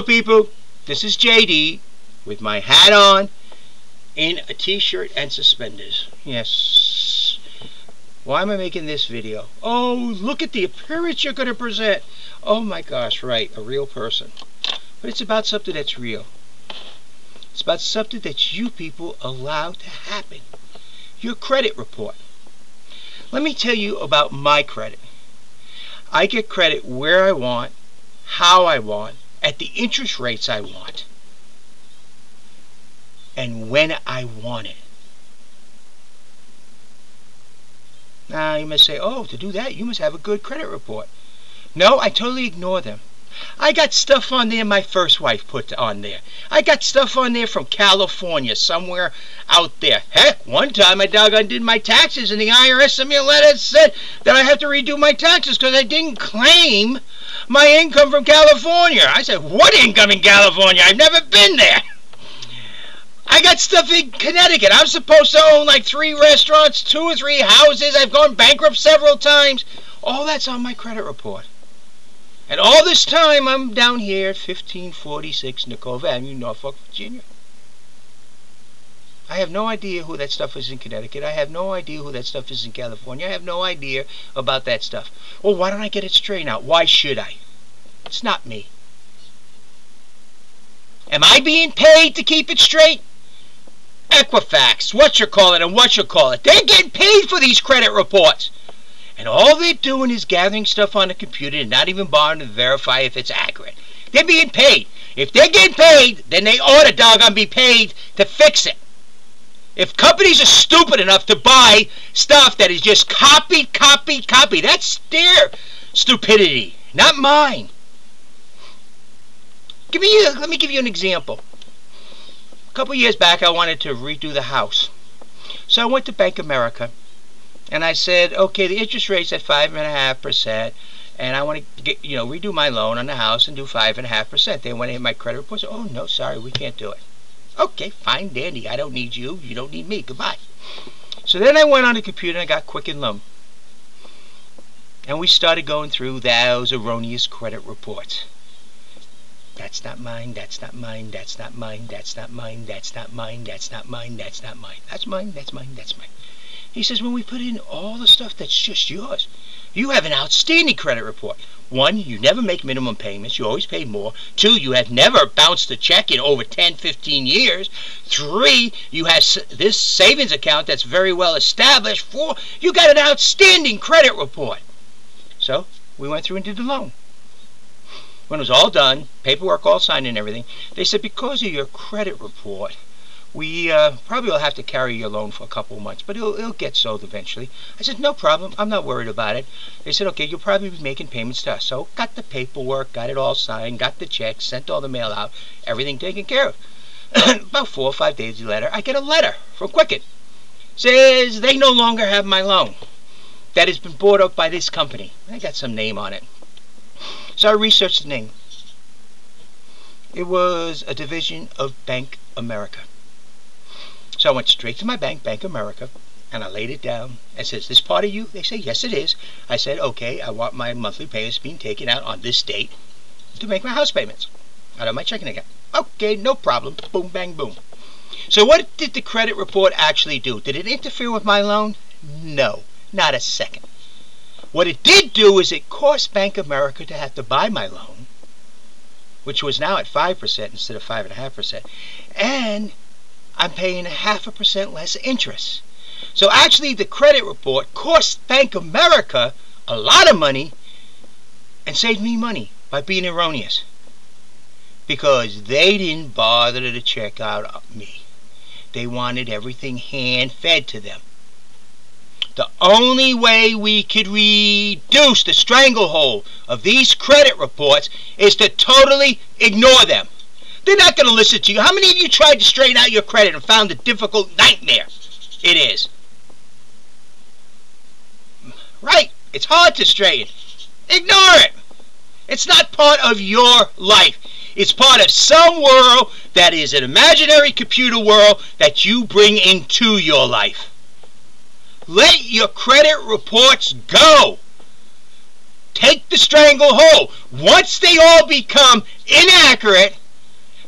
Hello people, this is JD with my hat on in a t-shirt and suspenders. Yes. Why am I making this video? Oh, look at the appearance you're going to present. Oh my gosh, right, a real person. But it's about something that's real. It's about something that you people allow to happen. Your credit report. Let me tell you about my credit. I get credit where I want, how I want, at the interest rates I want, and when I want it. Now you must say, oh, to do that you must have a good credit report. No, I totally ignore them. I got stuff on there my first wife put on there. I got stuff on there from California, somewhere out there. Heck, one time I doggone did my taxes and the IRS sent me a letter that said that I have to redo my taxes because I didn't claim my income from California. I said, what income in California? I've never been there. I got stuff in Connecticut. I'm supposed to own like 3 restaurants, 2 or 3 houses. I've gone bankrupt several times. All that's on my credit report. And all this time, I'm down here at 1546 Nicole Avenue, Norfolk, Virginia. I have no idea who that stuff is in Connecticut. I have no idea who that stuff is in California. I have no idea about that stuff. Well, why don't I get it straightened out? Why should I? It's not me. Am I being paid to keep it straight? Equifax, whatchamacallit. They're getting paid for these credit reports. And all they're doing is gathering stuff on the computer and not even bothering to verify if it's accurate. They're being paid. If they're getting paid, then they ought to doggone be paid to fix it. If companies are stupid enough to buy stuff that is just copy, that's their stupidity, not mine. Let me give you an example. A couple years back, I wanted to redo the house. So I went to Bank of America. And I said, okay, the interest rate's at 5.5%, and I want to get, redo my loan on the house and do 5.5%. They went in my credit report and said, oh, no, sorry, we can't do it. Okay, fine, dandy. I don't need you. You don't need me. Goodbye. So then I went on the computer and I got Quicken Loan. And we started going through those erroneous credit reports. That's not mine, that's not mine, that's not mine, that's not mine, that's not mine, that's not mine, that's not mine. That's mine, that's mine, that's mine. He says, when we put in all the stuff that's just yours, you have an outstanding credit report. 1, you never make minimum payments. You always pay more. 2, you have never bounced a check in over 10, 15 years. 3, you have this savings account that's very well established. 4, you got an outstanding credit report. So we went through and did the loan. When it was all done, paperwork all signed and everything, they said, because of your credit report, we probably will have to carry your loan for a couple of months, but it'll get sold eventually. I said, no problem. I'm not worried about it. They said, okay, you'll probably be making payments to us. So got the paperwork, got it all signed, got the check, sent all the mail out, everything taken care of. About 4 or 5 days later, I get a letter from Quicken. Says they no longer have my loan. That has been bought up by this company. I got some name on it. So I researched the name. It was a division of Bank America. So I went straight to my bank, Bank America, and I laid it down. And says, this part of you? They say, yes, it is. I said, okay, I want my monthly payments being taken out on this date to make my house payments out of my checking account. Okay, no problem. Boom, bang, boom. So what did the credit report actually do? Did it interfere with my loan? No, not a second. What it did do is it cost Bank America to have to buy my loan, which was now at 5% instead of 5.5%. And I'm paying 0.5% less interest. So actually the credit report cost Bank America a lot of money and saved me money by being erroneous. Because they didn't bother to check out me. They wanted everything hand-fed to them. The only way we could reduce the stranglehold of these credit reports is to totally ignore them. They're not going to listen to you. How many of you tried to straighten out your credit and found a difficult nightmare? It is. Right. It's hard to straighten. Ignore it. It's not part of your life. It's part of some world that is an imaginary computer world that you bring into your life. Let your credit reports go. Take the stranglehold. Once they all become inaccurate,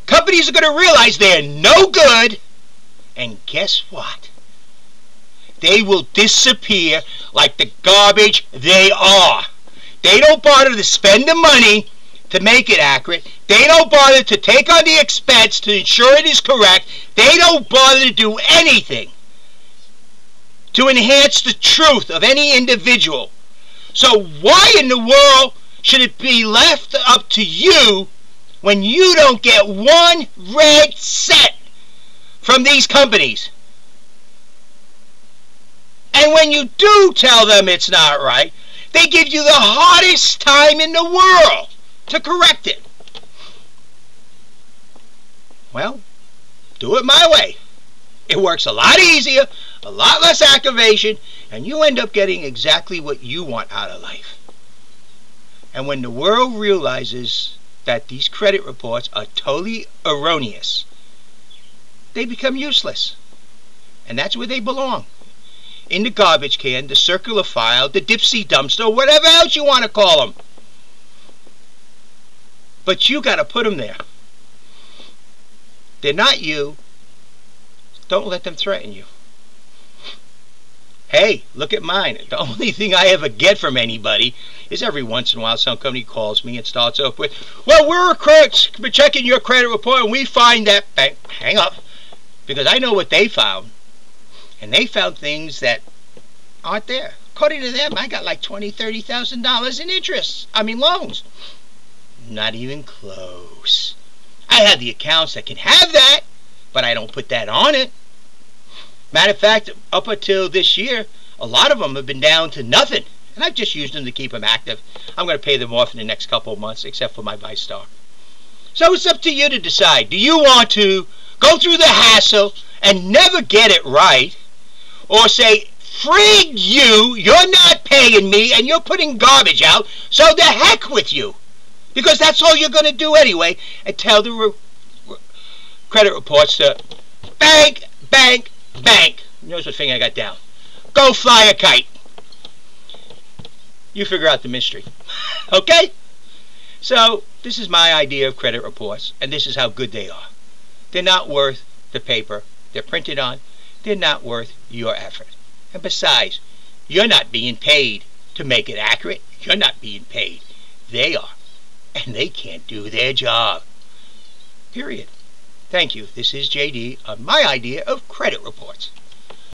companies are going to realize they're no good, and guess what? They will disappear like the garbage they are. They don't bother to spend the money to make it accurate. They don't bother to take on the expense to ensure it is correct. They don't bother to do anything to enhance the truth of any individual. So why in the world should it be left up to you when you don't get one red cent from these companies? And when you do tell them it's not right, they give you the hardest time in the world to correct it. Well, do it my way. It works a lot easier, a lot less aggravation, and you end up getting exactly what you want out of life. And when the world realizes that these credit reports are totally erroneous, they become useless. And that's where they belong. In the garbage can, the circular file, the dipsy dumpster, whatever else you want to call them. But you got to put them there. They're not you. Don't let them threaten you. Hey, look at mine. The only thing I ever get from anybody is every once in a while some company calls me and starts off with, well, we're checking your credit report and we find that, hang up, because I know what they found. And they found things that aren't there. According to them, I got like $20,000, $30,000 in interest. Loans. Not even close. I have the accounts that can have that, but I don't put that on it. Matter of fact, up until this year, a lot of them have been down to nothing. And I've just used them to keep them active. I'm going to pay them off in the next couple of months, except for my Vice stock. So it's up to you to decide. Do you want to go through the hassle and never get it right? Or say, frig you, you're not paying me, and you're putting garbage out, so the heck with you. Because that's all you're going to do anyway, and tell the credit reports to bank, bank, bank. Notice what thing I got down. Go fly a kite. You figure out the mystery. Okay? So, this is my idea of credit reports, and this is how good they are. They're not worth the paper they're printed on. They're not worth your effort. And besides, you're not being paid to make it accurate. You're not being paid. They are. And they can't do their job. Period. Thank you. This is JD on my idea of credit reports.